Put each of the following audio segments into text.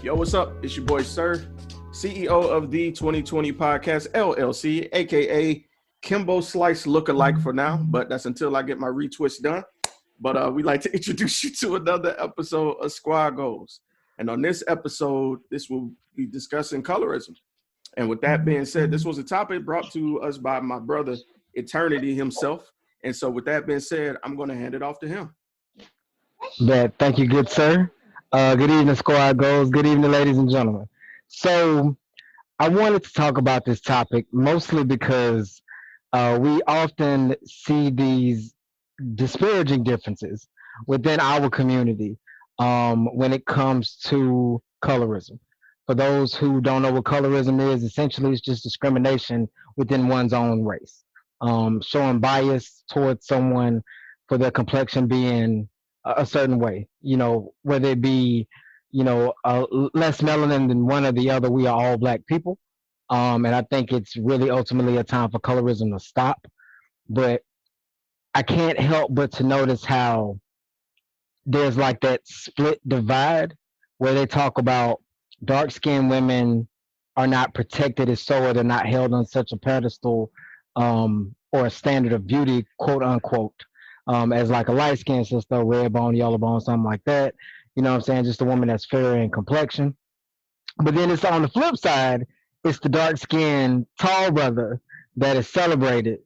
Yo, what's up? It's your boy, Sir, CEO of the 2020 Podcast, LLC, aka Kimbo Slice Lookalike for now, but that's until I get my retwist done. But we'd like to introduce you to another episode of SquadGoals. And on this episode, this will be discussing colorism. And with that being said, this was a topic brought to us by my brother, Eterniti himself. And so with that being said, I'm going to hand it off to him. Thank you, good sir. Good evening, Squad Goals. Good evening, ladies and gentlemen. So, I wanted to talk about this topic mostly because we often see these disparaging differences within our community when it comes to colorism. For those who don't know what colorism is, essentially it's just discrimination within one's own race, showing bias towards someone for their complexion being a certain way, whether it be, less melanin than one or the other, we are all black people. And I think it's really ultimately a time for colorism to stop. But I can't help but to notice how there's like that split divide where they talk about dark skinned women are not protected as so, or they're not held on such a pedestal or a standard of beauty, quote unquote, as like a light skinned sister, red bone, yellow bone, something like that. You know what I'm saying? Just a woman that's fairer in complexion. But then it's on the flip side, it's the dark skinned tall brother that is celebrated,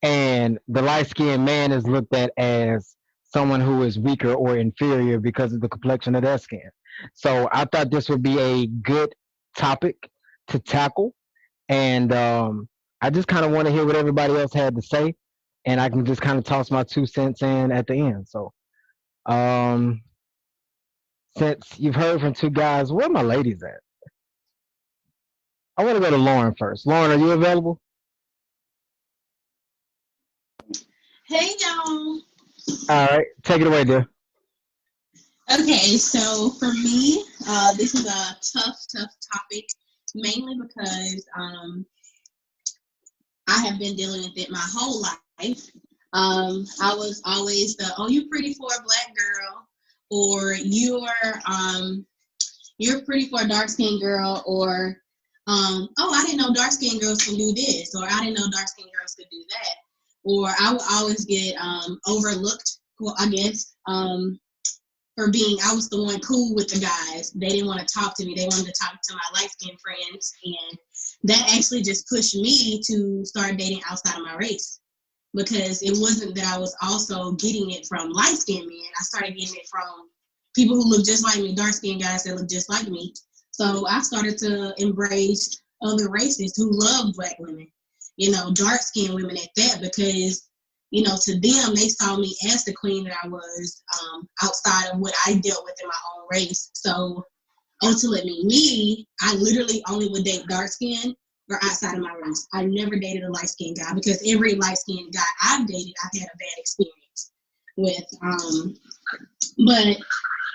and the light skinned man is looked at as someone who is weaker or inferior because of the complexion of their skin. So I thought this would be a good topic to tackle. And I just kind of want to hear what everybody else had to say. And I can just kind of toss my 2 cents in at the end. So um, since you've heard from two guys, where are my ladies at? I want to go to Lauren first. Lauren, are you available? Hey y'all. All right, take it away, dear. Okay, so for me, this is a tough topic, mainly because I have been dealing with it my whole life. I was always the you pretty for a black girl, or you're pretty for a dark skinned girl, or I didn't know dark skinned girls can do this, or I didn't know dark skinned girls could do that, or I would always get overlooked. Well, I guess for being, I was the one cool with the guys. They didn't want to talk to me. They wanted to talk to my light skinned friends, and that actually just pushed me to start dating outside of my race, because it wasn't that I was also getting it from light skinned men. I started getting it from people who look just like me, dark skinned guys that look just like me. So I started to embrace other races who love black women, dark skinned women at that, because to them, they saw me as the queen that I was, outside of what I dealt with in my own race. So ultimately, me, I literally only would date dark skin or outside of my race. I never dated a light skinned guy, because every light skinned guy I've dated, I've had a bad experience with. But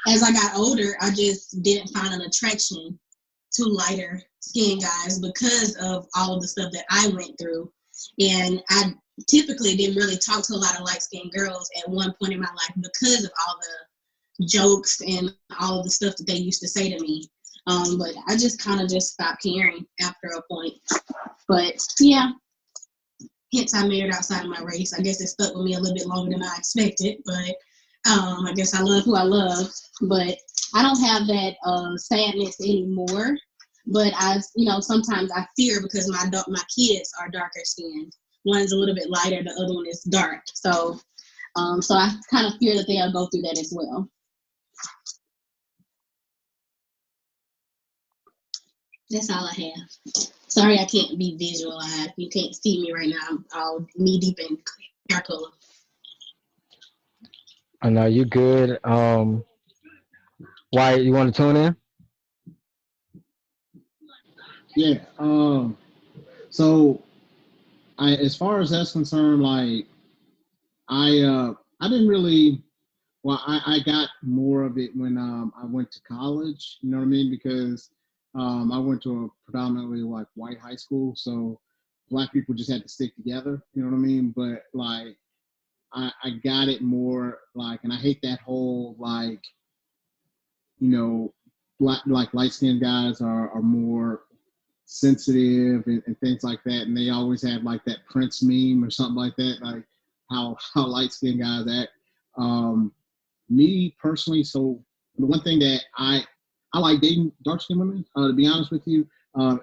as I got older, I just didn't find an attraction to lighter skinned guys because of all of the stuff that I went through. And I typically didn't really talk to a lot of light skinned girls at one point in my life because of all the jokes and all of the stuff that they used to say to me. But I just kind of just stopped caring after a point. But yeah, hence I married outside of my race. I guess it stuck with me a little bit longer than I expected, but I guess I love who I love. But I don't have that sadness anymore. But sometimes I fear, because my kids are darker skinned. One's a little bit lighter, the other one is dark. So I kind of fear that they'll go through that as well. That's all I have. Sorry, I can't be visualized. You can't see me right now. I'm all knee deep in hair color. I know you good. Why you want to tune in? Yeah. So as far as that's concerned, like I didn't really. Well, I got more of it when I went to college. You know what I mean? Because I went to a predominantly like white high school, so black people just had to stick together. You know what I mean? But like I got it more like, and I hate that whole like, you know, light skinned guys are more sensitive and things like that, and they always have like that Prince meme or something like that, like how light skinned guys act. Me personally, so the one thing that I like dating dark skinned women, to be honest with you,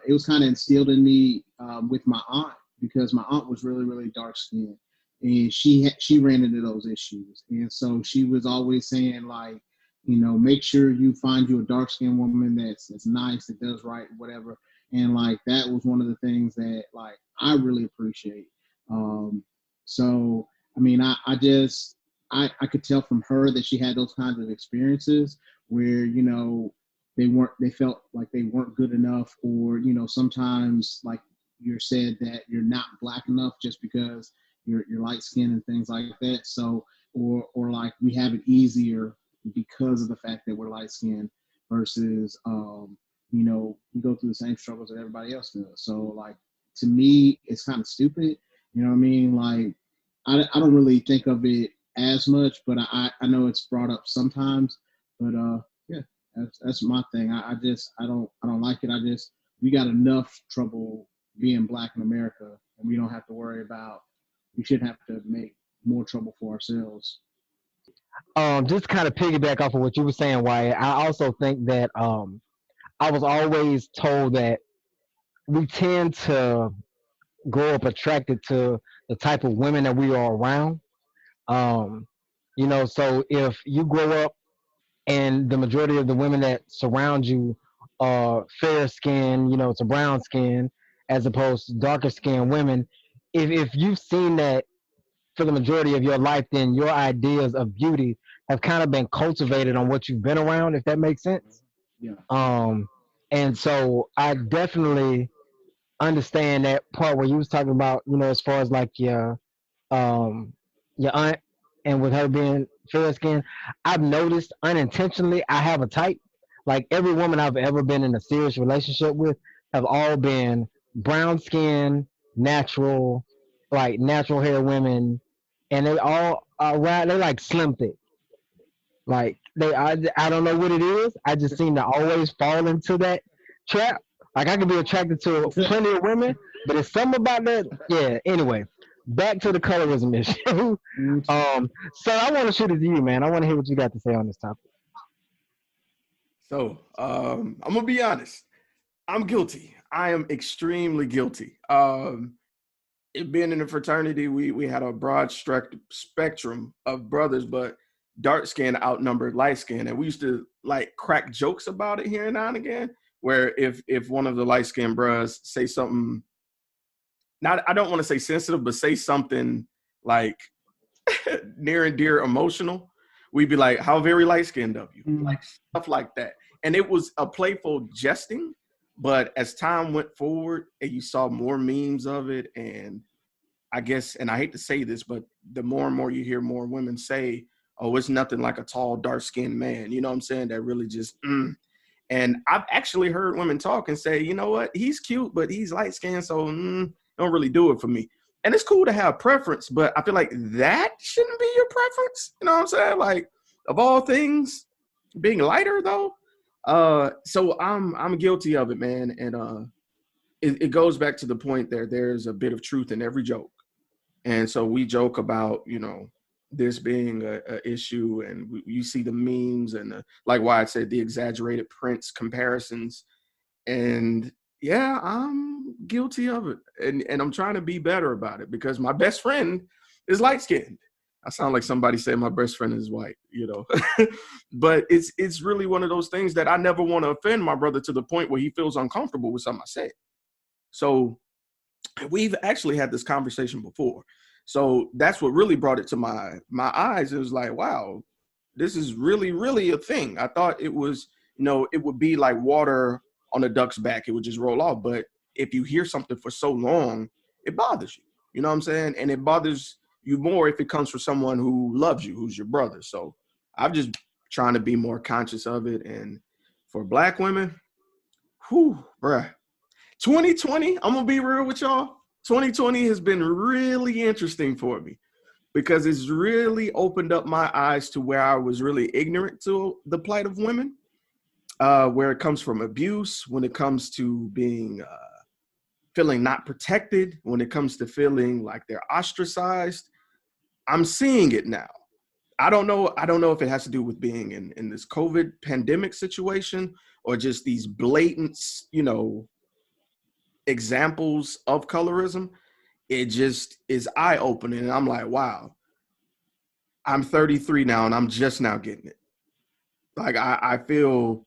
it was kind of instilled in me with my aunt, because my aunt was really, really dark skinned, and she ran into those issues. And so she was always saying, like, make sure you find you a dark skinned woman that's nice, that does right, whatever. And like, that was one of the things that like I really appreciate. So, I mean, I could tell from her that she had those kinds of experiences where, they felt like they weren't good enough, or, sometimes like you're said that you're not black enough just because you're light skinned and things like that. So, or like we have it easier because of the fact that we're light skinned versus, we go through the same struggles that everybody else does. So like, to me, it's kind of stupid. You know what I mean? Like, I don't really think of it as much, but I know it's brought up sometimes. But yeah, that's my thing. I don't like it. We got enough trouble being black in America, and we don't have to worry about. We shouldn't have to make more trouble for ourselves. Just kind of piggyback off of what you were saying, Wyatt. I also think that I was always told that we tend to grow up attracted to the type of women that we are around. Um, so if you grow up and the majority of the women that surround you are fair skin, to brown skin, as opposed to darker skinned women, if you've seen that for the majority of your life, then your ideas of beauty have kind of been cultivated on what you've been around, if that makes sense. Yeah. And so I definitely understand that part where you was talking about, as far as like um your aunt, and with her being fair skinned, I've noticed unintentionally I have a type. Like every woman I've ever been in a serious relationship with have all been brown skin, natural, like natural hair women, and they all are right. They like slim thick. Like I don't know what it is. I just seem to always fall into that trap. Like I can be attracted to plenty of women, but it's something about that. Yeah. Anyway, back to the colorism issue. So I want to shoot it to you, man. I want to hear what you got to say on this topic. So I'm gonna be honest. I'm guilty. I am extremely guilty. It being in a fraternity, we had a broad spectrum of brothers, but dark skin outnumbered light skin, and we used to like crack jokes about it here and now and again. Where if one of the light skinned bros say something, not I don't want to say sensitive, but say something like near and dear emotional, we'd be like, "How very light skinned of you," like stuff like that. And it was a playful jesting. But as time went forward and you saw more memes of it, and I guess, and I hate to say this, but the more and more you hear more women say, oh, it's nothing like a tall, dark-skinned man, you know what I'm saying, that really just, And I've actually heard women talk and say, you know what, he's cute, but he's light-skinned, so don't really do it for me. And it's cool to have preference, but I feel like that shouldn't be your preference, you know what I'm saying? Like, of all things, being lighter, though, so I'm guilty of it, man. And it goes back to the point there's a bit of truth in every joke. And so we joke about, this being a issue, and you see the memes and like why I said the exaggerated Prince comparisons. And yeah, I'm guilty of it. And I'm trying to be better about it because my best friend is light skinned. I sound like somebody said my best friend is white, but it's really one of those things that I never want to offend my brother to the point where he feels uncomfortable with something I say. So we've actually had this conversation before. So that's what really brought it to my eyes. It was like, wow, this is really, really a thing. I thought it was, it would be like water on a duck's back. It would just roll off. But if you hear something for so long, it bothers you. You know what I'm saying? And it bothers you more if it comes from someone who loves you, who's your brother. So I'm just trying to be more conscious of it. And for Black women, bruh, 2020, I'm going to be real with y'all. 2020 has been really interesting for me because it's really opened up my eyes to where I was really ignorant to the plight of women. where it comes from abuse, when it comes to being feeling not protected, when it comes to feeling like they're ostracized. I'm seeing it now. I don't know if it has to do with being in this COVID pandemic situation or just these blatant, examples of colorism. It just is eye-opening. And I'm like, wow, I'm 33 now and I'm just now getting it. Like I feel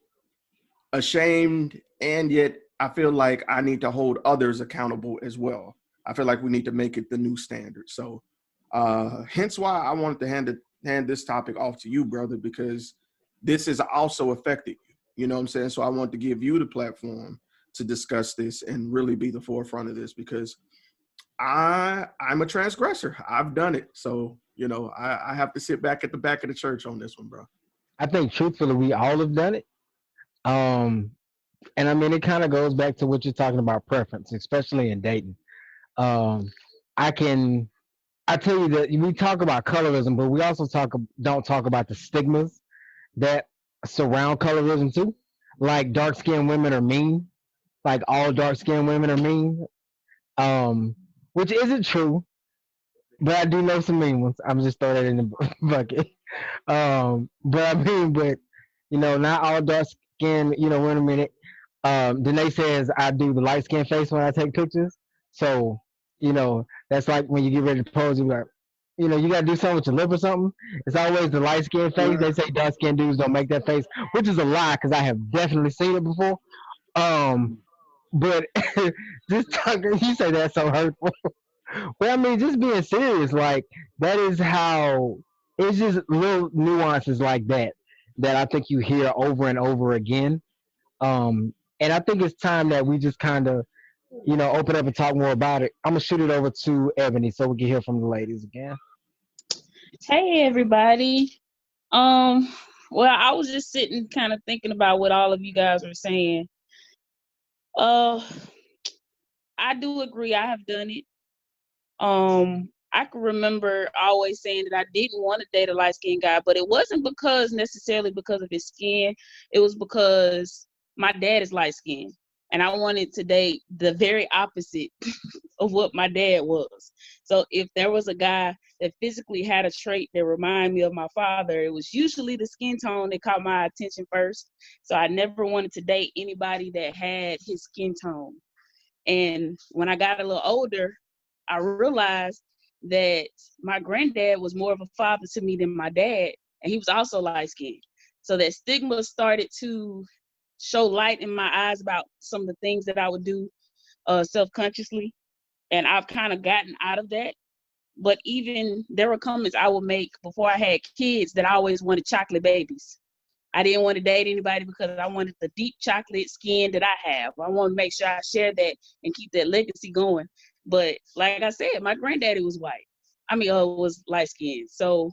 ashamed, and yet I feel like I need to hold others accountable as well. I feel like we need to make it the new standard. So hence why I wanted to hand this topic off to you, brother, because this has also affected you. You know what I'm saying? So I want to give you the platform to discuss this and really be the forefront of this, because I'm a transgressor. I've done it. So, I have to sit back at the back of the church on this one, bro. I think truthfully, we all have done it. And I mean, it kind of goes back to what you're talking about, preference, especially in dating. Um, I tell you that we talk about colorism, but we also don't talk about the stigmas that surround colorism too. Like dark skinned women are mean. Like all dark skinned women are mean. Which isn't true, but I do know some mean ones. I'm just throwing that in the bucket. But not all dark skinned, women. Danae says I do the light skin face when I take pictures. So, that's like when you get ready to pose, you're like, you gotta do something with your lip or something. It's always the light skin face. They say dark skinned dudes don't make that face, which is a lie because I have definitely seen it before. But just talking, you say that's so hurtful. Well, I mean, just being serious, like that is how it's just little nuances like that I think you hear over and over again. And I think it's time that we just kind of, open up and talk more about it. I'm gonna shoot it over to Ebony so we can hear from the ladies again. Hey everybody. Well, I was just sitting kind of thinking about what all of you guys were saying. I do agree, I have done it. I can remember always saying that I didn't want to date a light-skinned guy, but it wasn't necessarily because of his skin. It was because my dad is light-skinned, and I wanted to date the very opposite of what my dad was. So if there was a guy that physically had a trait that reminded me of my father, it was usually the skin tone that caught my attention first. So I never wanted to date anybody that had his skin tone. And when I got a little older, I realized that my granddad was more of a father to me than my dad, and he was also light-skinned. So that stigma started to show light in my eyes about some of the things that I would do self-consciously, and I've kind of gotten out of that. But even there were comments I would make before I had kids that I always wanted chocolate babies. I didn't want to date anybody because I wanted the deep chocolate skin that I have. I want to make sure I share that and keep that legacy going. But like I said, my granddaddy was white. Was light skinned. So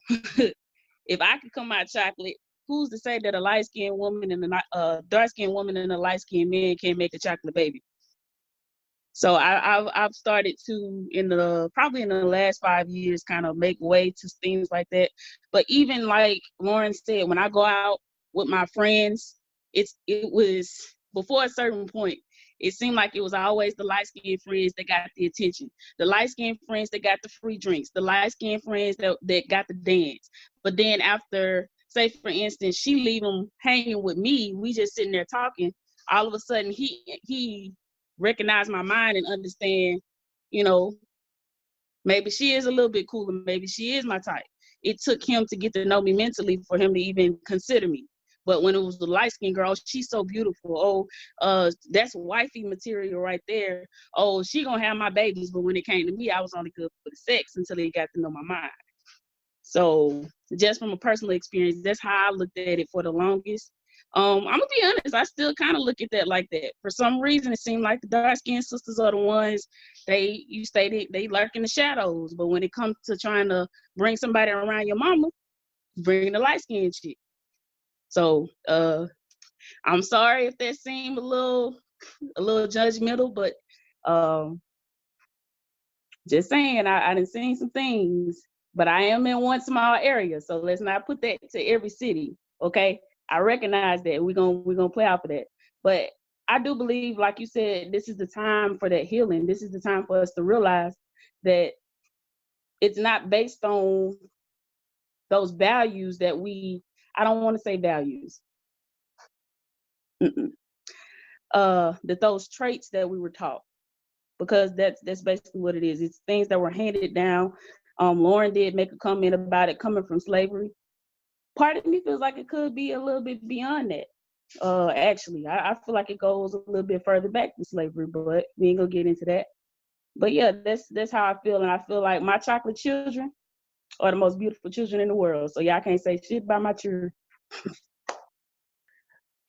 if I could come out chocolate, who's to say that a light skinned woman and a dark skinned woman and a light skinned man can't make a chocolate baby? So I've started to probably in the last 5 years kind of make way to things like that. But even like Lauren said, when I go out with my friends, it was before a certain point. It seemed like it was always the light-skinned friends that got the attention, the light-skinned friends that got the free drinks, the light-skinned friends that got the dance. But then after, say for instance, she leave them hanging with me, we just sitting there talking. All of a sudden, he recognized my mind and understand, maybe she is a little bit cooler, maybe she is my type. It took him to get to know me mentally for him to even consider me. But when it was the light-skinned girl, she's so beautiful. That's wifey material right there. Oh, she gonna have my babies. But when it came to me, I was only good for the sex until they got to know my mind. So just from a personal experience, that's how I looked at it for the longest. I'm gonna be honest, I still kind of look at that like that. For some reason, it seemed like the dark-skinned sisters are the ones, they lurk in the shadows. But when it comes to trying to bring somebody around your mama, bring the light-skinned chick. So I'm sorry if that seemed a little judgmental, but just saying, I done seen some things, but I am in one small area, so let's not put that to every city, okay? I recognize that we're gonna play off of that. But I do believe, like you said, this is the time for that healing. This is the time for us to realize that it's not based on those values that I don't want to say values. That those traits that we were taught, because that's basically what it is. It's things that were handed down. Lauren did make a comment about it coming from slavery. Part of me feels like it could be a little bit beyond that. Actually, I feel like it goes a little bit further back than slavery, but we ain't gonna get into that. But yeah, that's how I feel, and I feel like my chocolate children are the most beautiful children in the world. So y'all can't say shit about my children.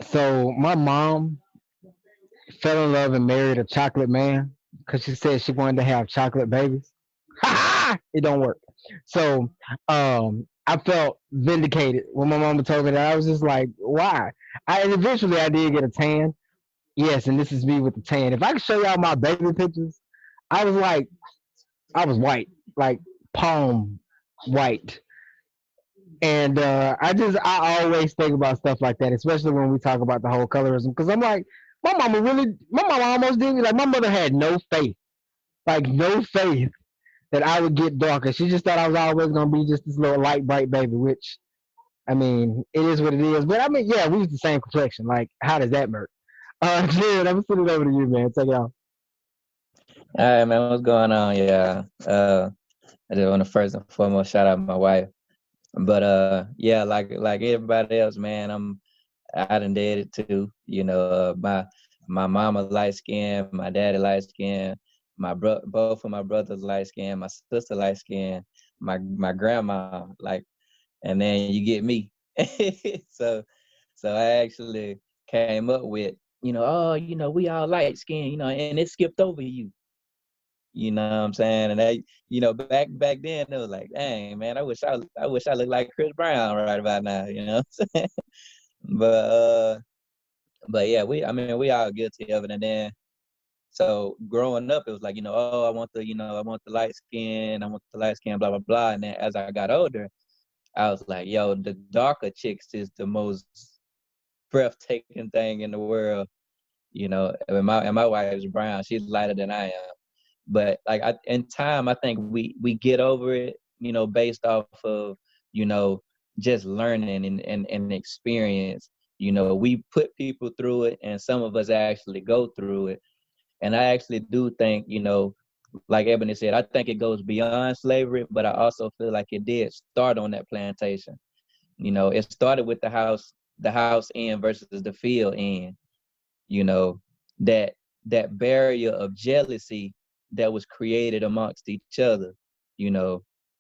So my mom fell in love and married a chocolate man because she said she wanted to have chocolate babies. It don't work. So I felt vindicated when my mama told me that. I was just like, why? And eventually I did get a tan. Yes, and this is me with the tan. If I could show y'all my baby pictures, I was white, like palm white. And I always think about stuff like that, especially when we talk about the whole colorism. Because I'm like, my mama almost did me. Like, my mother had no faith, like, no faith that I would get darker. She just thought I was always going to be just this little light, bright baby, which, I mean, it is what it is. But I mean, yeah, we was the same complexion. Like, how does that work? Jared, I'm sending it over to you, man. Take it off. All right, man, what's going on? Yeah. I just want to first and foremost shout out my wife. But yeah, like everybody else, man, I done did it too. You know, my mama light skin, my daddy light skin, both of my brothers light skin, my sister light skin, my grandma, like, and then you get me. so I actually came up with, we all light skin, and it skipped over you. You know what I'm saying? And back then it was like, dang, man, I wish I looked like Chris Brown right about now, you know what I'm saying? But yeah, we all guilty of it. And then so growing up, it was like, I want the light skin, blah, blah, blah. And then as I got older, I was like, yo, the darker chicks is the most breathtaking thing in the world. And my wife is brown, she's lighter than I am. But like in time, I think we get over it, based off of, just learning and experience. We put people through it, and some of us actually go through it. And I actually do think, like Ebony said, I think it goes beyond slavery, but I also feel like it did start on that plantation. It started with the house end versus the field end. That barrier of jealousy that was created amongst each other.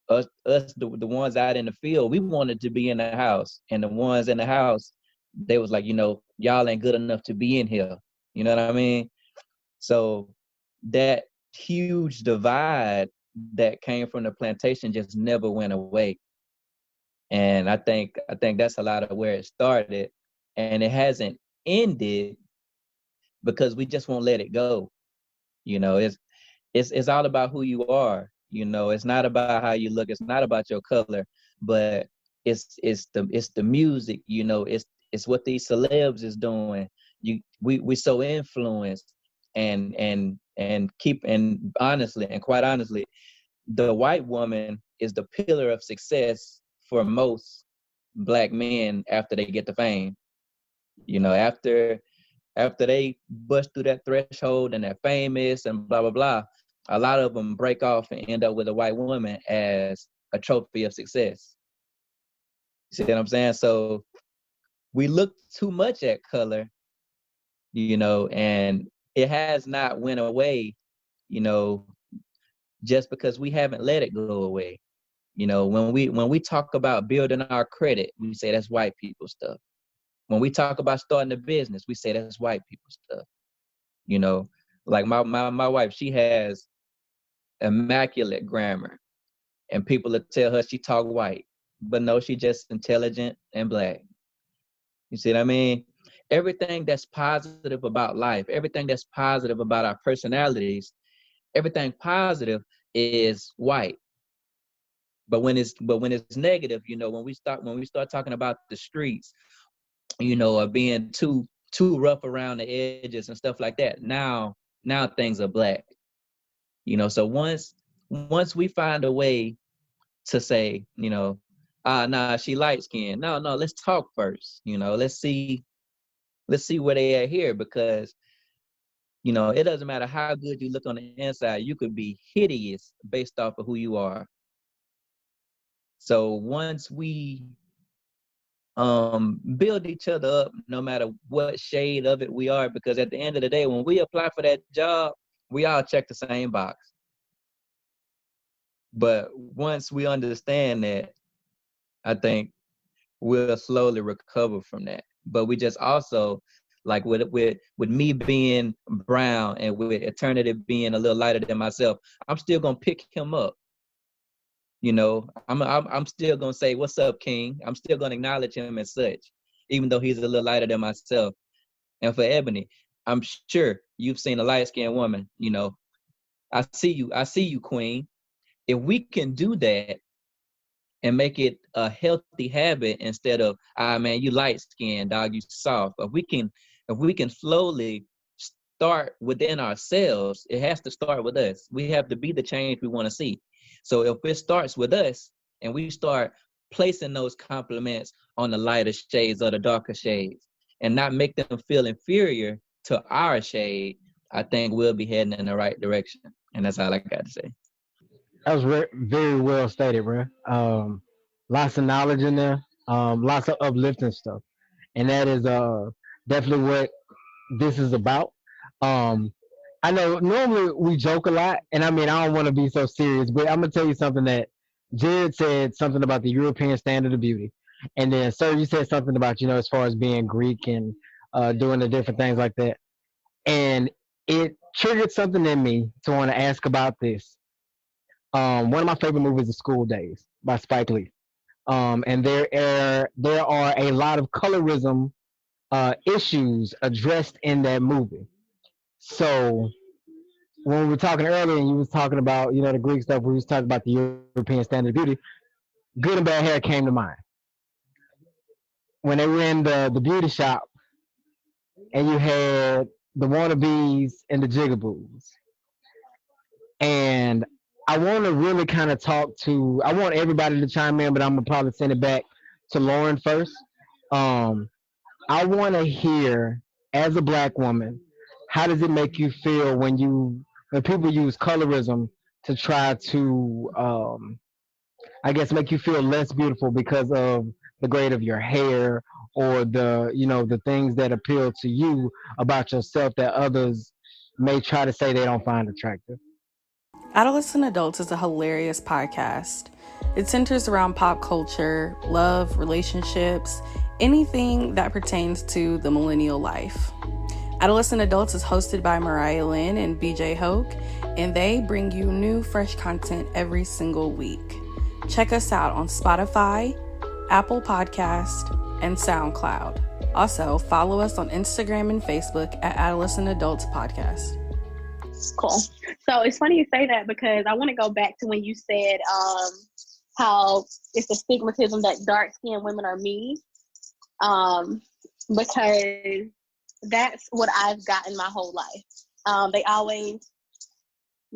Us the ones out in the field, we wanted to be in the house, and the ones in the house, they was like, y'all ain't good enough to be in here. You know what I mean? So that huge divide that came from the plantation just never went away. And I think that's a lot of where it started, and it hasn't ended because we just won't let it go. It's all about who you are. It's not about how you look. It's not about your color, but it's the music. It's what these celebs is doing. We so influenced, and quite honestly, the white woman is the pillar of success for most Black men after they get the fame. After they bust through that threshold and they're famous and blah, blah, blah, a lot of them break off and end up with a white woman as a trophy of success. You see what I'm saying? So we look too much at color, and it has not went away, just because we haven't let it go away. When we talk about building our credit, we say that's white people stuff. When we talk about starting a business, we say that's white people stuff. Like my wife, she has immaculate grammar, and people will tell her she talk white, but no, she just intelligent and Black. You see what I mean? Everything that's positive about life, everything that's positive about our personalities, everything positive is white. But when it's negative, when we start talking about the streets, or being too rough around the edges and stuff like that. Now things are black. So once we find a way to say, nah, she light skinned. No, let's talk first. Let's see where they at here, because it doesn't matter how good you look on the inside, you could be hideous based off of who you are. So once we build each other up, no matter what shade of it we are, because at the end of the day, when we apply for that job, we all check the same box. But once we understand that, I think we'll slowly recover from that. But we just also, like with me being brown and with Eterniti being a little lighter than myself, I'm still gonna pick him up. I'm still gonna say, "What's up, King?" I'm still gonna acknowledge him as such, even though he's a little lighter than myself. And for Ebony, I'm sure you've seen a light-skinned woman. I see you, Queen. If we can do that and make it a healthy habit instead of, man, you light-skinned, dog, you soft. If we can slowly start within ourselves, it has to start with us. We have to be the change we want to see. So if it starts with us and we start placing those compliments on the lighter shades or the darker shades and not make them feel inferior to our shade, I think we'll be heading in the right direction. And that's all I got to say. That was very well stated, bro. Lots of knowledge in there, lots of uplifting stuff, and that is definitely what this is about. Um, I know normally we joke a lot, and I mean I don't want to be so serious, but I'm gonna tell you something that Jared said something about the European standard of beauty, and then sir, you said something about as far as being Greek and doing the different things like that, and it triggered something in me to want to ask about this. One of my favorite movies is School Days by Spike Lee. And there are a lot of colorism issues addressed in that movie. So when we were talking earlier, and you was talking about the Greek stuff, we was talking about the European standard of beauty. Good and bad hair came to mind when they were in the beauty shop, and you had the wannabes and the jigaboos. And I want to really kind of talk to. I want everybody to chime in, but I'm gonna probably send it back to Lauren first. Um, I want to hear, as a black woman, how does it make you feel when people use colorism to try to, I guess, make you feel less beautiful because of the grade of your hair or the things that appeal to you about yourself that others may try to say they don't find attractive. Adolescent Adults is a hilarious podcast. It centers around pop culture, love, relationships, anything that pertains to the millennial life. Adolescent Adults is hosted by Mariah Lynn and BJ Hoke, and they bring you new, fresh content every single week. Check us out on Spotify, Apple Podcast, and SoundCloud. Also, follow us on Instagram and Facebook at Adolescent Adults Podcast. Cool. So it's funny you say that, because I want to go back to when you said how it's a stigmatism that dark-skinned women are mean, because that's what I've gotten my whole life. They always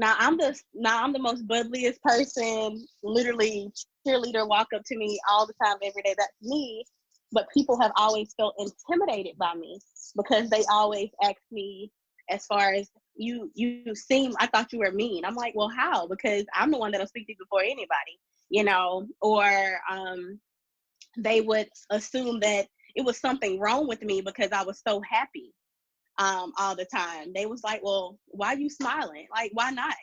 I'm the most bubblyest person, literally cheerleader, walk up to me all the time, every day. That's me. But people have always felt intimidated by me, because they always ask me, as far as you seem, I thought you were mean. I'm like, well, how? Because I'm the one that'll speak to you before anybody, or they would assume that it was something wrong with me because I was so happy all the time. They was like, well, why are you smiling? Like, why not?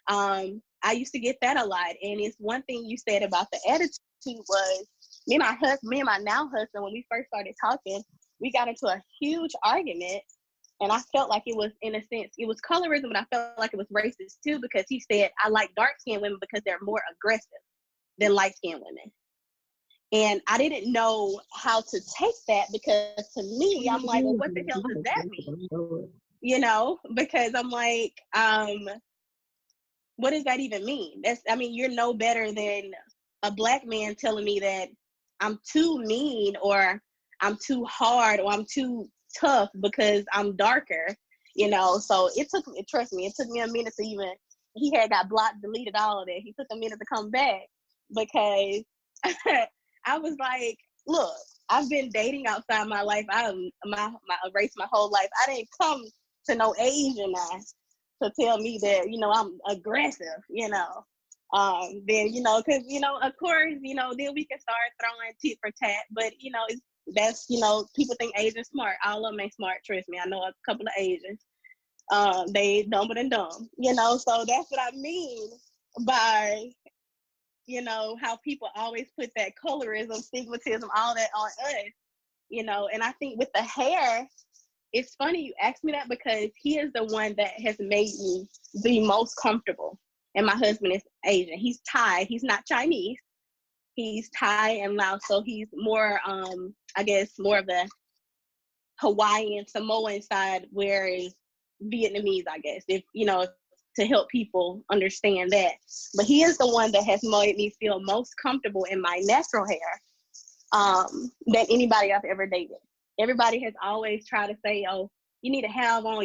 I used to get that a lot. And it's one thing you said about the attitude was, me and my now husband, when we first started talking, we got into a huge argument. And I felt like it was, in a sense, it was colorism, but I felt like it was racist too, because he said, I like dark-skinned women because they're more aggressive than light-skinned women. And I didn't know how to take that, because to me, I'm like, well, what the hell does that mean? Because I'm like, what does that even mean? You're no better than a black man telling me that I'm too mean, or I'm too hard or I'm too tough because I'm darker, you know. So trust me, it took me a minute to even, he had got blocked, deleted, all of that. He took a minute to come back because I was like, look, I've been dating outside my life. My race my whole life. I didn't come to no Asian now to tell me that, you know, I'm aggressive, you know. Then, you know, because, you know, of course, you know, then we can start throwing tit for tat. But, you know, that's, you know, people think Asians smart. All of them ain't smart, trust me. I know a couple of Asians. They dumber than dumb, you know. So that's what I mean by, you know, how people always put that colorism, stigmatism, all that on us, you know. And I think with the hair, it's funny you asked me that because he is the one that has made me the most comfortable. And my husband is Asian. He's Thai. He's not Chinese. He's Thai and Laos. So he's more, I guess, more of the Hawaiian, Samoan side, whereas Vietnamese, I guess, if, you know, to help people understand that. But he is the one that has made me feel most comfortable in my natural hair than anybody I've ever dated. Everybody has always tried to say, oh, you need to have on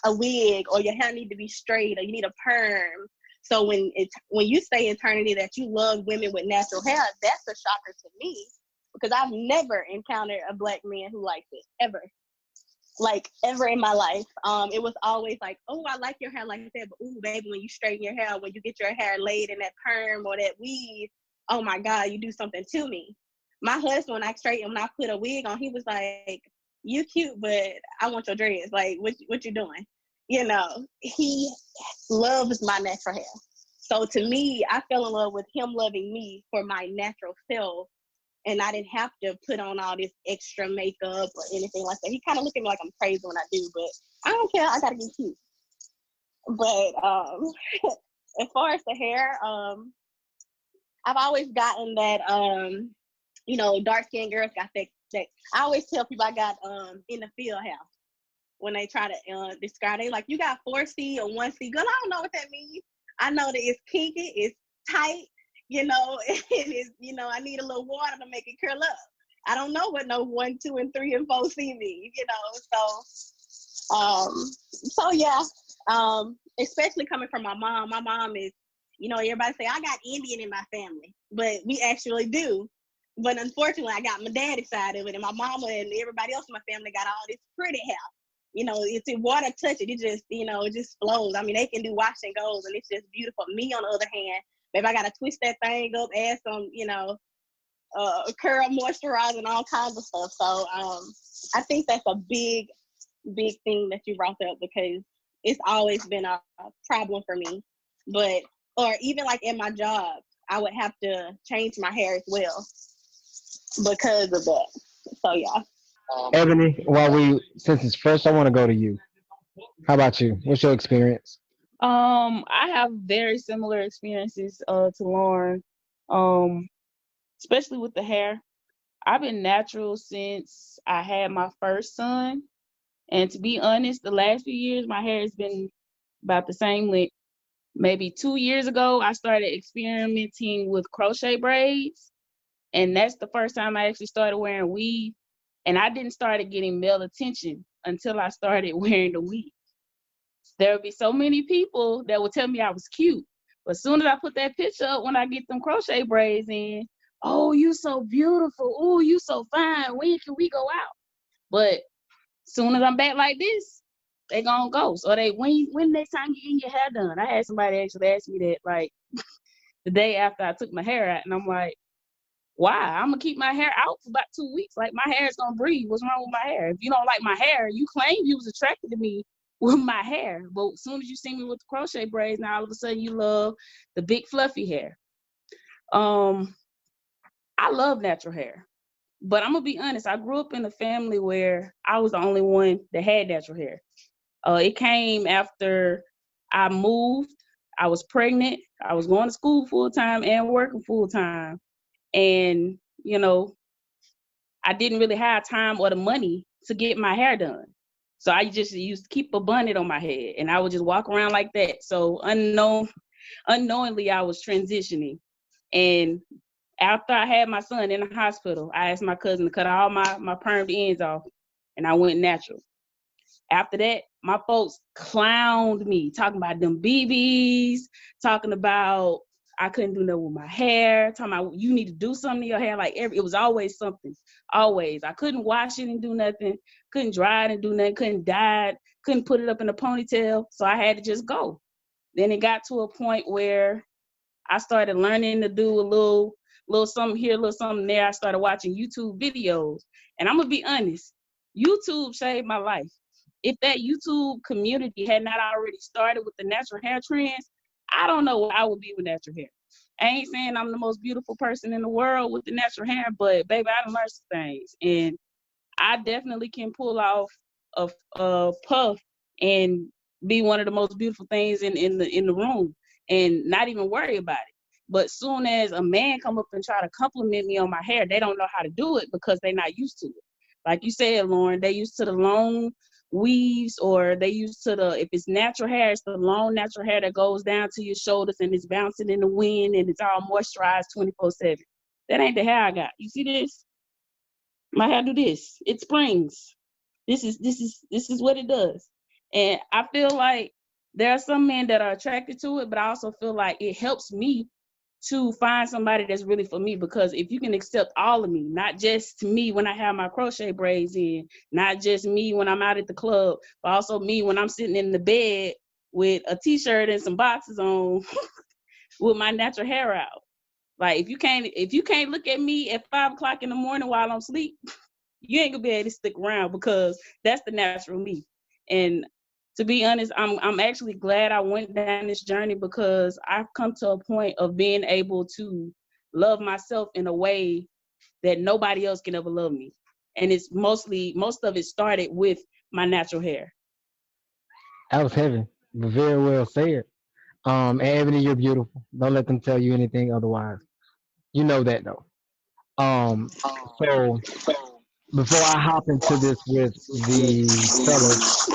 a wig, or your hair need to be straight, or you need a perm. So when you say Eterniti that you love women with natural hair, that's a shocker to me, because I've never encountered a Black man who likes it, ever. Like, ever in my life. It was always like, oh, I like your hair like that, but ooh, baby, when you straighten your hair, when you get your hair laid in that perm or that weave, oh my God, you do something to me. My husband, when I put a wig on, he was like, you cute, but I want your dreads. Like, what you doing? You know, he loves my natural hair. So to me, I fell in love with him loving me for my natural self. And I didn't have to put on all this extra makeup or anything like that. He kind of looked at me like I'm crazy when I do, but I don't care. I gotta get cute. But as far as the hair, I've always gotten that, you know, dark-skinned girls got that. I always tell people I got in the field hair. When they try to describe, they like, you got 4C or 1C. Girl, I don't know what that means. I know that it's kinky, it's tight, you know, it is, you know, I need a little water to make it curl up. I don't know what no 1, 2, and 3, and 4C mean, you know. So yeah, especially coming from my mom. My mom is, you know, everybody say I got Indian in my family, but we actually do. But unfortunately, I got my daddy's side of it, and my mama and everybody else in my family got all this pretty hair. You know, it's a water touch it just, you know, it just flows. I mean, they can do wash and goes, and it's just beautiful. Me, on the other hand, maybe I got to twist that thing up, add some, you know, curl moisturizer and all kinds of stuff. So I think that's a big thing that you brought up, because it's always been a problem for me. But, or even like in my job, I would have to change my hair as well because of that. So yeah. Ebony, since it's fresh, I want to go to you. How about you? What's your experience? I have very similar experiences to Lauren, especially with the hair. I've been natural since I had my first son, and to be honest, the last few years my hair has been about the same length. Maybe 2 years ago, I started experimenting with crochet braids, and that's the first time I actually started wearing weave. And I didn't start getting male attention until I started wearing the weave. There would be so many people that would tell me I was cute. But as soon as I put that picture up when I get them crochet braids in, oh, you so beautiful. Oh, you so fine. When can we go out? But as soon as I'm back like this, they gonna go. So when next time you getting your hair done? I had somebody actually ask me that like the day after I took my hair out, and I'm like, why? I'm gonna keep my hair out for about 2 weeks. Like, my hair is gonna breathe. What's wrong with my hair? If you don't like my hair, you claim you was attracted to me with my hair, but as soon as you see me with the crochet braids, now all of a sudden you love the big fluffy hair. I love natural hair, but I'm gonna be honest. I grew up in a family where I was the only one that had natural hair. It came after I moved. I was pregnant. I was going to school full time and working full time. And, you know, I didn't really have time or the money to get my hair done. So I just used to keep a bonnet on my head, and I would just walk around like that. So unknowingly, I was transitioning. And After I had my son in the hospital, I asked my cousin to cut all my permed ends off, and I went natural. After that, my folks clowned me, talking about them BBs, talking about I couldn't do nothing with my hair, talking about you need to do something to your hair. Like it was always something, always. I couldn't wash it and do nothing, couldn't dry it and do nothing, couldn't dye it, couldn't put it up in a ponytail, so I had to just go. Then it got to a point where I started learning to do a little something here, a little something there. I started watching YouTube videos, and I'm gonna be honest, YouTube saved my life. If that YouTube community had not already started with the natural hair trends, I don't know where I would be with natural hair. I ain't saying I'm the most beautiful person in the world with the natural hair, but baby, I done learned some things, and I definitely can pull off a puff and be one of the most beautiful things in the room and not even worry about it. But soon as a man come up and try to compliment me on my hair, they don't know how to do it because they're not used to it. Like you said, Lauren, they used to the long weaves, or they used to if it's natural hair, it's the long natural hair that goes down to your shoulders and it's bouncing in the wind and it's all moisturized 24/7. That ain't the hair I got. You see this? My hair do this. It springs. This is what it does. And I feel like there are some men that are attracted to it, but I also feel like it helps me to find somebody that's really for me, because if you can accept all of me, not just me when I have my crochet braids in, not just me when I'm out at the club, but also me when I'm sitting in the bed with a t-shirt and some boxes on with my natural hair out. Like if you can't look at me at 5 o'clock in the morning while I'm asleep, you ain't gonna be able to stick around, because that's the natural me. And to be honest, I'm actually glad I went down this journey, because I've come to a point of being able to love myself in a way that nobody else can ever love me. And it's most of it started with my natural hair. That was heavy, but very well said. And Ebony, you're beautiful. Don't let them tell you anything otherwise. You know that though. Um, so before I hop into this with the fellas,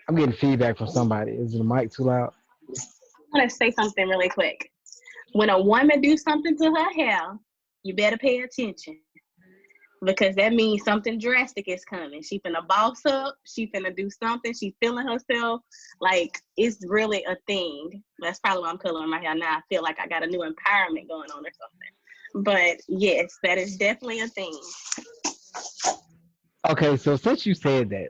I'm getting feedback from somebody. Is the mic too loud? I want to say something really quick. When a woman do something to her hair, you better pay attention, because that means something drastic is coming. She finna boss up. She finna do something. She feeling herself. Like, it's really a thing. That's probably why I'm coloring my hair now. I feel like I got a new empowerment going on or something. But yes, that is definitely a thing. Okay, so since you said that,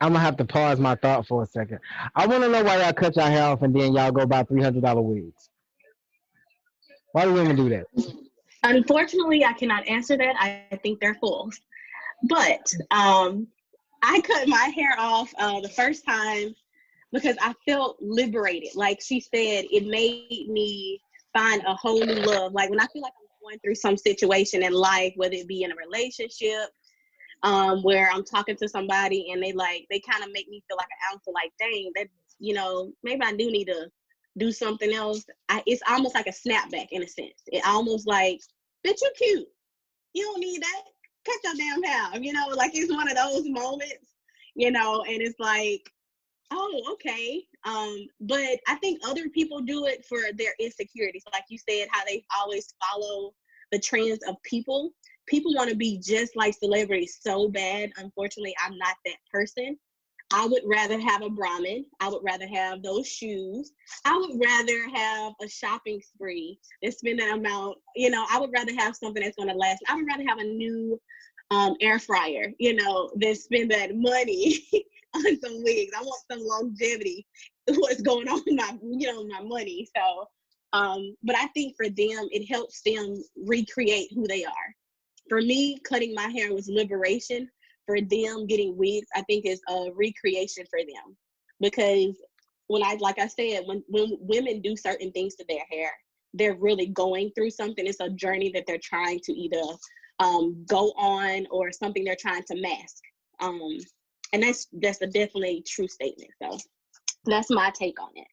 I'm gonna have to pause my thought for a second. I want to know why y'all cut your hair off and then y'all go buy $300 wigs. Why do women do that? Unfortunately, I cannot answer that. I think they're fools. But I cut my hair off the first time because I felt liberated. Like she said, it made me find a whole new love. Like when I feel like I'm going through some situation in life, whether it be in a relationship, where I'm talking to somebody and they kind of make me feel like an ounce of like, dang, that, maybe I do need to do something else. It's almost like a snapback in a sense. It almost like, bitch, you cute. You don't need that. Cut your damn hair. Like it's one of those moments, and it's like, oh, okay. But I think other people do it for their insecurities. Like you said, how they always follow the trends of people. People want to be just like celebrities so bad. Unfortunately, I'm not that person. I would rather have a Brahmin. I would rather have those shoes. I would rather have a shopping spree than spend that amount. I would rather have something that's going to last. I would rather have a new air fryer, than spend that money on some wigs. I want some longevity. What's going on with my money. So, but I think for them, it helps them recreate who they are. For me, cutting my hair was liberation. For them, getting wigs, I think is a recreation for them. Because like I said, when women do certain things to their hair, they're really going through something. It's a journey that they're trying to either go on or something they're trying to mask. And that's a definitely true statement. So that's my take on it.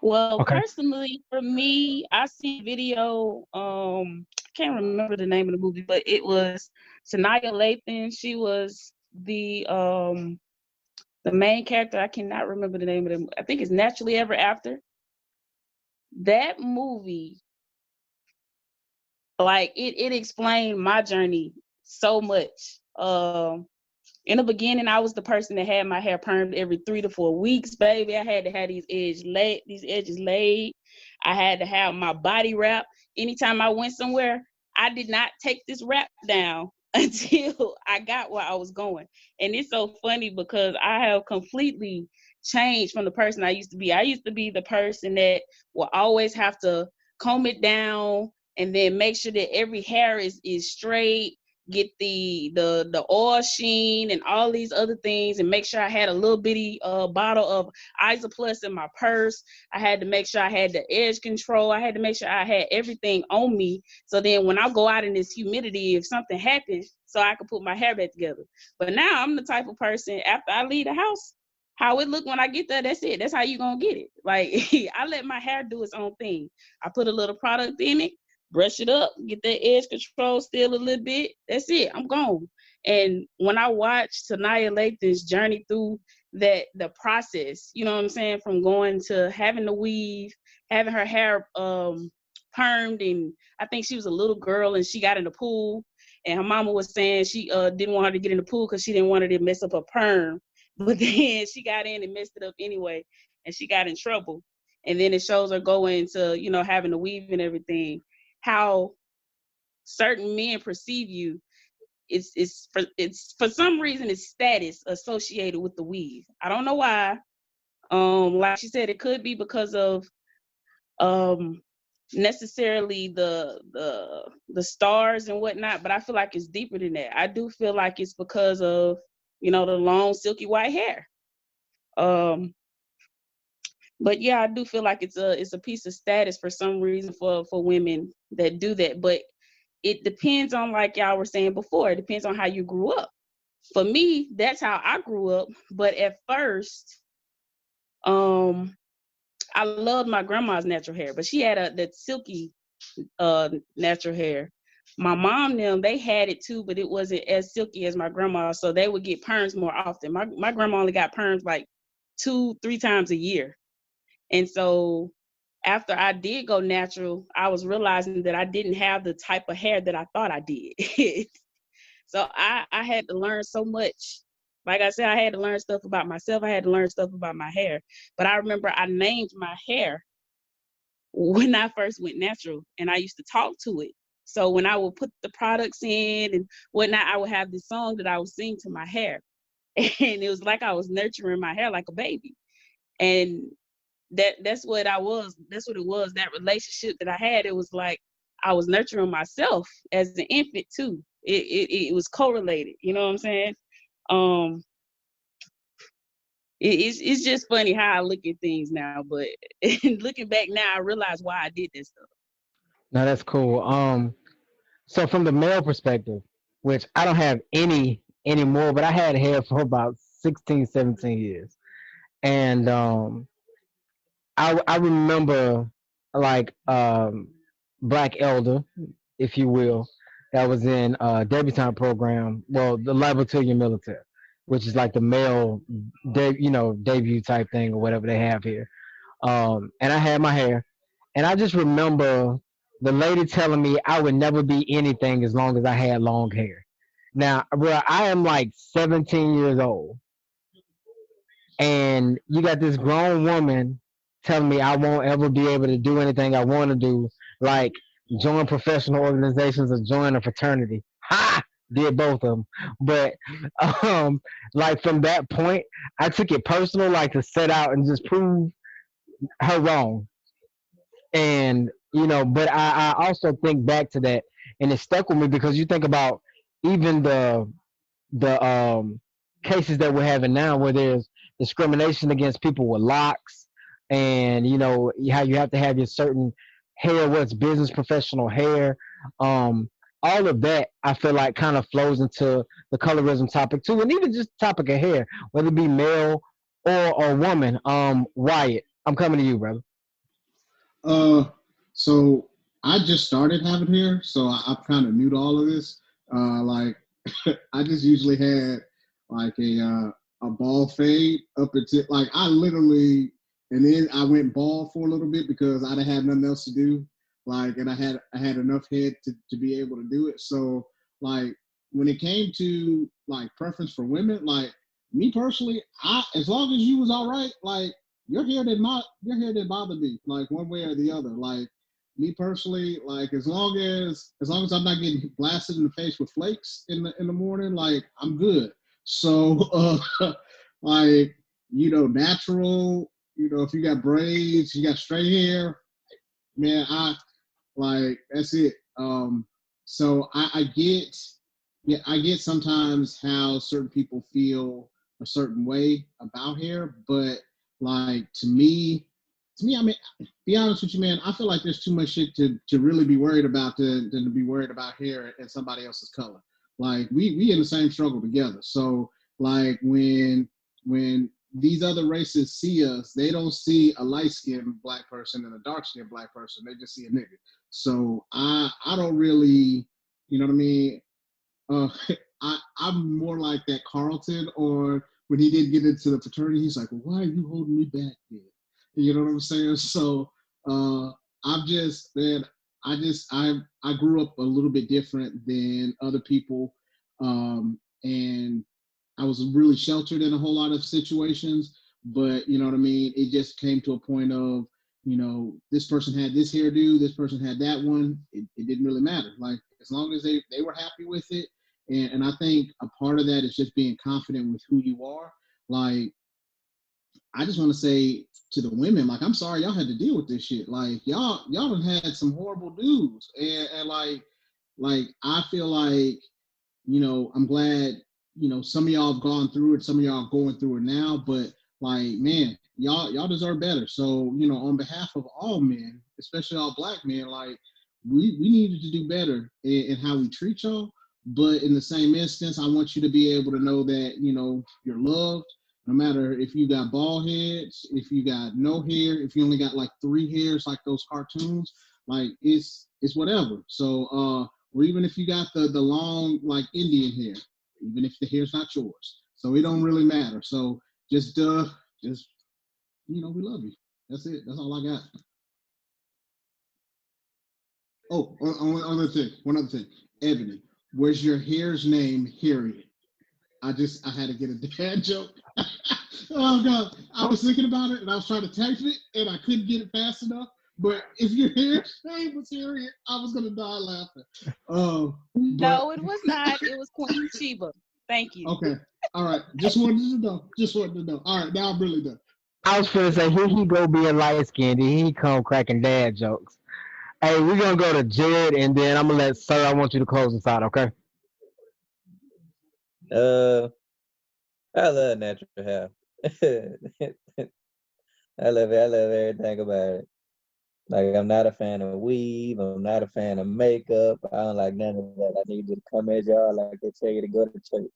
Well, Okay. personally, for me, I see a video. I can't remember the name of the movie, but it was Sanaya Lathan. She was the main character. I cannot remember the name of them. I think it's Naturally Ever After. That movie like it explained my journey so much. In the beginning, I was the person that had my hair permed every 3 to 4 weeks, baby. I had to have these edges laid. I had to have my body wrap. Anytime I went somewhere, I did not take this wrap down until I got where I was going. And it's so funny because I have completely changed from the person I used to be. I used to be the person that will always have to comb it down and then make sure that every hair is straight, get the oil sheen and all these other things, and make sure I had a little bitty bottle of Isoplus in my purse. I had to make sure I had the edge control. I had to make sure I had everything on me, so then when I go out in this humidity, if something happens, so I can put my hair back together. But now I'm the type of person, after I leave the house, how it look when I get there, that's it. That's how you gonna get it. Like, I let my hair do its own thing. I put a little product in it, brush it up, get that edge control still a little bit. That's it. I'm gone. And when I watched Sanaya Lathan's journey through the process, you know what I'm saying, from going to having the weave, having her hair permed, and I think she was a little girl and she got in the pool, and her mama was saying she didn't want her to get in the pool because she didn't want her to mess up her perm. But then she got in and messed it up anyway, and she got in trouble. And then it shows her going to, you know, having the weave and everything, how certain men perceive you. It's for some reason it's status associated with the weave. I don't know why. Like she said, it could be because of necessarily the stars and whatnot, but I feel like it's deeper than that. I do feel like it's because of, you know, the long silky white hair. But yeah, I do feel like it's a piece of status for some reason for women that do that. But it depends on, like y'all were saying before, it depends on how you grew up. For me, that's how I grew up. But at first, I loved my grandma's natural hair, but she had that silky natural hair. My mom, they had it too, but it wasn't as silky as my grandma, so they would get perms more often. My grandma only got perms like 2-3 times a year. And so after I did go natural, I was realizing that I didn't have the type of hair that I thought I did. So I had to learn so much. Like I said, I had to learn stuff about myself. I had to learn stuff about my hair. But I remember I named my hair when I first went natural, and I used to talk to it. So when I would put the products in and whatnot, I would have this song that I would sing to my hair. And it was like I was nurturing my hair like a baby. And that's what I was. That's what it was. That relationship that I had, it was like I was nurturing myself as an infant too. It was correlated. You know what I'm saying? It's just funny how I look at things now. But looking back now, I realize why I did this stuff. No, that's cool. So from the male perspective, which I don't have any anymore, but I had hair for about 16, 17 years. And I remember, like, Black Elder, if you will, that was in debutante program. Well, the Laboratory Military, which is like the male, debut type thing or whatever they have here. And I had my hair, and I just remember the lady telling me I would never be anything as long as I had long hair. Now, bro, I am like 17 years old, and you got this grown woman telling me I won't ever be able to do anything I want to do, like join professional organizations or join a fraternity. Ha! Did both of them. But like from that point, I took it personal, like to set out and just prove her wrong. And but I also think back to that, and it stuck with me because you think about even the cases that we're having now where there's discrimination against people with locks, and how you have to have your certain hair, what's business professional hair. All of that I feel like kind of flows into the colorism topic too, and even just the topic of hair, whether it be male or woman. Wyatt, I'm coming to you, brother. So I just started having hair, so I'm kind of new to all of this. Like I just usually had like a bald fade up until like I literally, and then I went bald for a little bit because I didn't have nothing else to do. like, and I had enough head to be able to do it. So like when it came to like preference for women, like me personally, as long as you was all right, like your hair didn't bother me, like one way or the other. Like me personally, like as long as I'm not getting blasted in the face with flakes in the morning, like I'm good. So like, natural, if you got braids, you got straight hair, man, like that's it. So I get, yeah, I get sometimes how certain people feel a certain way about hair, but like I mean, be honest with you, man, I feel like there's too much shit to really be worried about than to be worried about hair and somebody else's color. Like we in the same struggle together. So like when these other races see us, they don't see a light skinned black person and a dark skinned black person. They just see a nigga. So I don't really, you know what I mean? Uh, I'm more like that Carlton, or when he did get into the fraternity, he's like, well, why are you holding me back then? You know what I'm saying? So I'm just, man, I grew up a little bit different than other people. And I was really sheltered in a whole lot of situations, but you know what I mean? It just came to a point of, this person had this hairdo, this person had that one. It didn't really matter. Like, as long as they were happy with it. And I think a part of that is just being confident with who you are. Like, I just want to say to the women, like, I'm sorry y'all had to deal with this shit. Like, y'all done had some horrible dudes. And like, I feel like, I'm glad, some of y'all have gone through it, some of y'all are going through it now, but like, man, y'all deserve better. So, on behalf of all men, especially all black men, like, we needed to do better in how we treat y'all. But in the same instance, I want you to be able to know that, you're loved, no matter if you got bald heads, if you got no hair, if you only got like 3 hairs, like those cartoons, like it's whatever. So, or even if you got the long like Indian hair, even if the hair's not yours. So it don't really matter. So just we love you. That's it. That's all I got. Oh, one other thing. Ebony, was your hair's name Harriet? I had to get a dad joke. Oh God, I was thinking about it and I was trying to type it and I couldn't get it fast enough. But if your hair's name was Harriet, I was gonna die laughing. No, it was not. It was Queen Sheba. Thank you. Okay. All right. Just wanted to know. All right. Now I'm really done. I was finna say, here he go being light skinned, and he come cracking dad jokes. Hey, we're gonna go to Jared, and then I'm gonna let Sir. I want you to close this out, okay? I love natural hair. I love it. I love everything about it. Like, I'm not a fan of weave. I'm not a fan of makeup. I don't like none of that. I need you to come as y'all, like they tell you to go to church.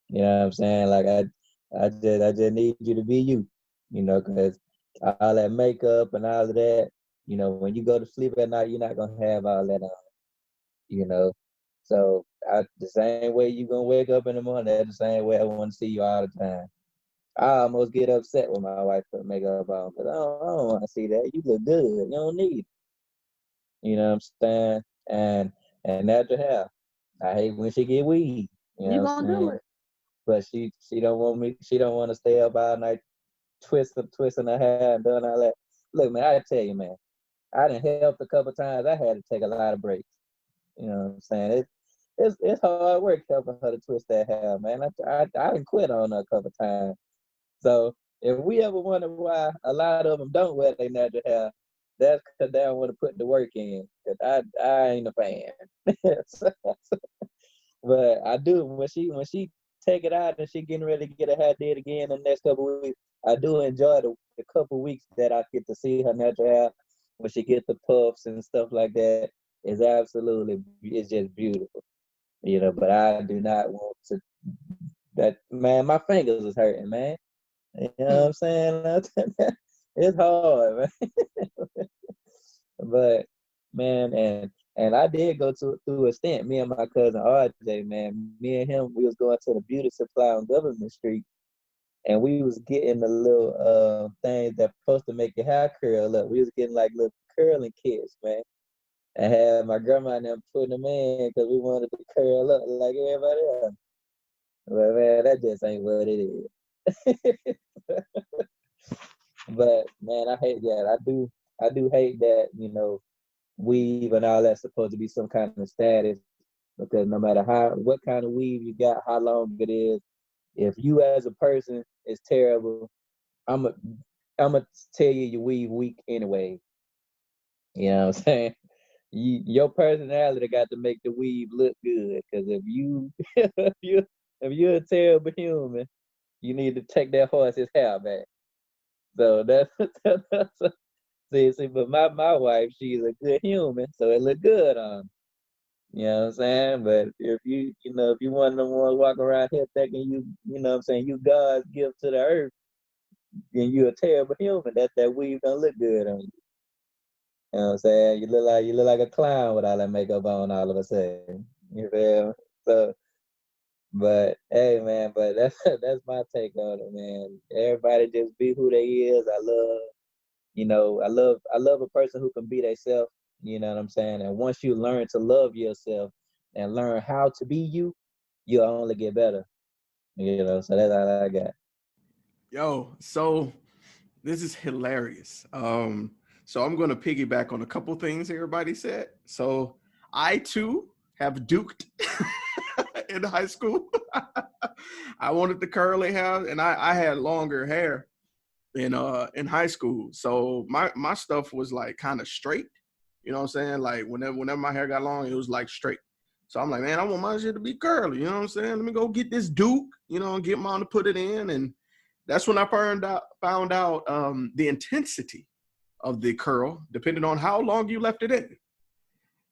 You know what I'm saying? Like, I just need you to be you. Because all that makeup and all of that, when you go to sleep at night, you're not gonna have all that on. So the same way you gonna wake up in the morning, that's the same way I want to see you all the time. I almost get upset when my wife put makeup on because I don't want to see that. You look good. You don't need it. You know what I'm saying? And natural hair. I hate when she get weed. You know You what I'm gonna do saying? it. But she don't want me. She don't want to stay up all night twisting her hair and doing all that. Look, man, I tell you, man, I done helped a couple times. I had to take a lot of breaks. You know what I'm saying? It's hard work helping her to twist that hair, man. I done quit on her a couple times. So if we ever wonder why a lot of them don't wear their natural hair, that's because they don't want to put the work in. Cause I ain't a fan. But I do when she take it out and she getting ready to get her hair did again in the next couple of weeks. I do enjoy the couple of weeks that I get to see her natural hair when she get the puffs and stuff like that. It's just beautiful. But I do not want to. That man, my fingers is hurting, man. You know what I'm saying? It's hard, man. But man, and I did go through a stint. Me and my cousin RJ, man. Me and him, we was going to the beauty supply on Government Street, and we was getting the little things that supposed to make your hair curl up. We was getting like little curling kits, man. I had my grandma and them putting them in because we wanted to curl up like everybody else. But man, that just ain't what it is. But man, I hate that. I do hate that, weave and all that's supposed to be some kind of status, because no matter what kind of weave you got, how long it is, if you as a person is terrible, I'm gonna tell you your weave weak anyway. You know what I'm saying? Your personality got to make the weave look good. Because if you're a terrible human, you need to take that horse's hair back. So that's see, but my wife, she's a good human, so it look good on her. You know what I'm saying? But if you one of them ones walk around here thinking you know what I'm saying, you God's gift to the earth, and you're a terrible human, that weave don't look good on you. You know what I'm saying? You look like a clown with all that makeup on all of a sudden. You feel me? So, but hey man, but that's my take on it, man. Everybody just be who they is. I love a person who can be themselves. You know what I'm saying? And once you learn to love yourself and learn how to be you, you'll only get better. So that's all I got. Yo, so this is hilarious. So I'm going to piggyback on a couple things everybody said. So I too have duked in high school. I wanted the curly hair, and I had longer hair in high school. So my stuff was like kind of straight. You know what I'm saying? Like whenever my hair got long, it was like straight. So I'm like, man, I want my shit to be curly. You know what I'm saying? Let me go get this Duke, and get mom to put it in. And that's when I found out the intensity of the curl, depending on how long you left it in.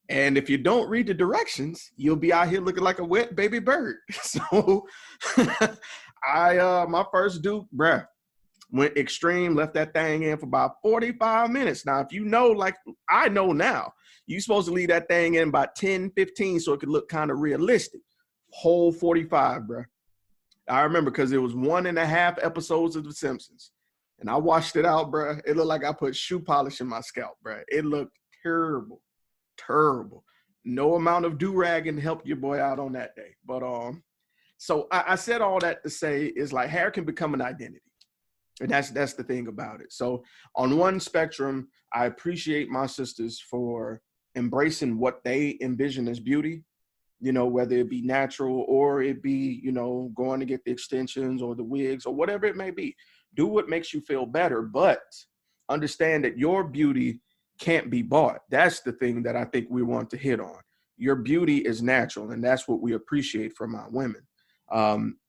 And if you don't read the directions, you'll be out here looking like a wet baby bird. So my first Duke, bruh, went extreme, left that thing in for about 45 minutes. Now, if you know, like I know now, you're supposed to leave that thing in about 10, 15 so it could look kind of realistic. Whole 45, bruh. I remember because it was 1.5 episodes of The Simpsons. And I washed it out, bruh. It looked like I put shoe polish in my scalp, bruh. It looked terrible. Terrible. No amount of do-ragging helped your boy out on that day. But so I said all that to say is like hair can become an identity. And that's the thing about it. So on one spectrum, I appreciate my sisters for embracing what they envision as beauty, whether it be natural or it be, going to get the extensions or the wigs or whatever it may be. Do what makes you feel better, but understand that your beauty can't be bought. That's the thing that I think we want to hit on. Your beauty is natural, and that's what we appreciate from our women.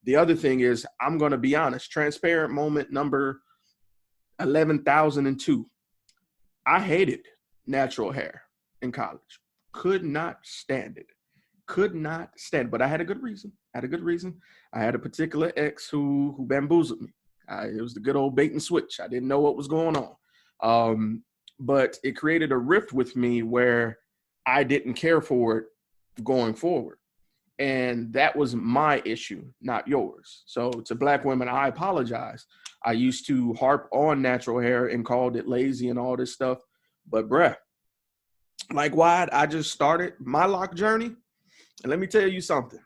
The other thing is, I'm going to be honest, transparent moment number 11,002. I hated natural hair in college. Could not stand it. But I had a good reason. I had a particular ex who bamboozled me. It was the good old bait and switch. I didn't know what was going on. But it created a rift with me where I didn't care for it going forward. And that was my issue, not yours. So to Black women, I apologize. I used to harp on natural hair and called it lazy and all this stuff. But bruh, like Wide, I just started my lock journey. And let me tell you something.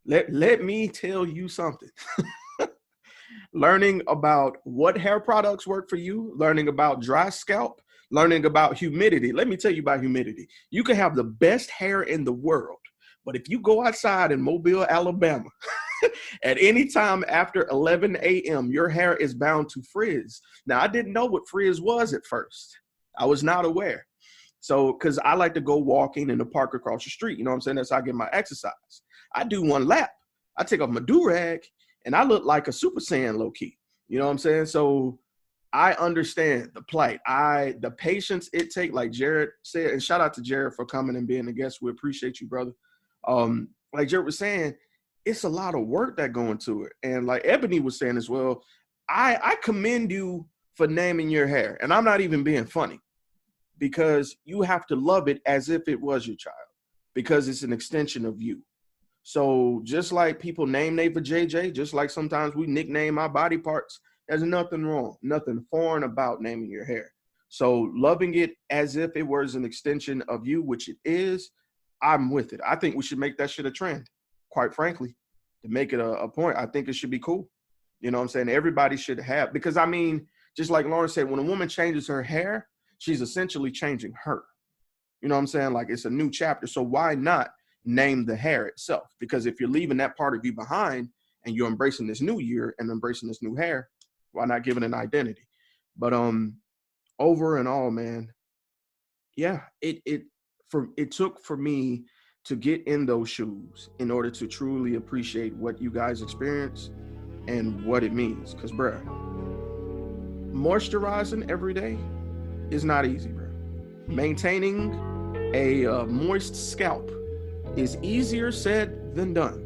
Let me tell you something. Learning about what hair products work for you, learning about dry scalp, learning about humidity. Let me tell you about humidity. You can have the best hair in the world, but if you go outside in Mobile, Alabama, at any time after 11 a.m., your hair is bound to frizz. Now, I didn't know what frizz was at first. I was not aware. So, because I like to go walking in the park across the street, you know what I'm saying? That's how I get my exercise. I do one lap. I take off my do-rag, and I look like a Super Saiyan low-key. You know what I'm saying? So I understand the plight. The patience it takes, like Jared said, and shout out to Jared for coming and being a guest. We appreciate you, brother. Like Jared was saying, it's a lot of work that go into it. And like Ebony was saying as well, I commend you for naming your hair. And I'm not even being funny, because you have to love it as if it was your child, because it's an extension of you. So just like people name their JJ, just like sometimes we nickname our body parts, there's nothing wrong, nothing foreign about naming your hair. So loving it as if it was an extension of you, which it is, I'm with it. I think we should make that shit a trend, quite frankly, to make it a point. I think it should be cool. You know what I'm saying? Everybody should have, because I mean, just like Lauren said, when a woman changes her hair, she's essentially changing her. You know what I'm saying? Like, it's a new chapter. So why not name the hair itself? Because if you're leaving that part of you behind and you're embracing this new year and embracing this new hair, why not give it an identity? But over and all, man, yeah, it took for me to get in those shoes in order to truly appreciate what you guys experience and what it means. Because, bruh, moisturizing every day is not easy, bruh. Maintaining a moist scalp is easier said than done.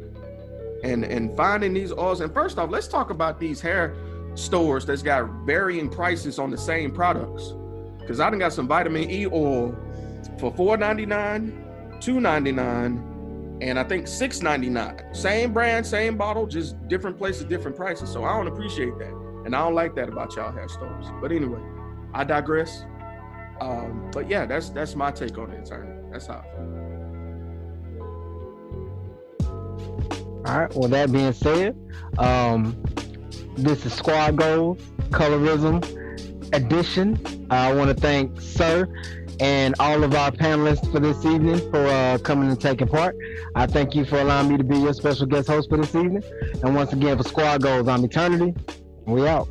And finding these oils, and first off, let's talk about these hair stores that's got varying prices on the same products. Because I done got some vitamin E oil for $4.99, $2.99, and I think $6.99. Same brand, same bottle, just different places, different prices. So I don't appreciate that. And I don't like that about y'all hair stores. But anyway, I digress. But yeah, that's my take on it, Eterniti. That's how I feel. All right. Well, that being said, this is SquadGoals Colorism edition. I want to thank Sir and all of our panelists for this evening for coming and taking part. I thank you for allowing me to be your special guest host for this evening. And once again, for SquadGoals, I'm Eterniti. We out.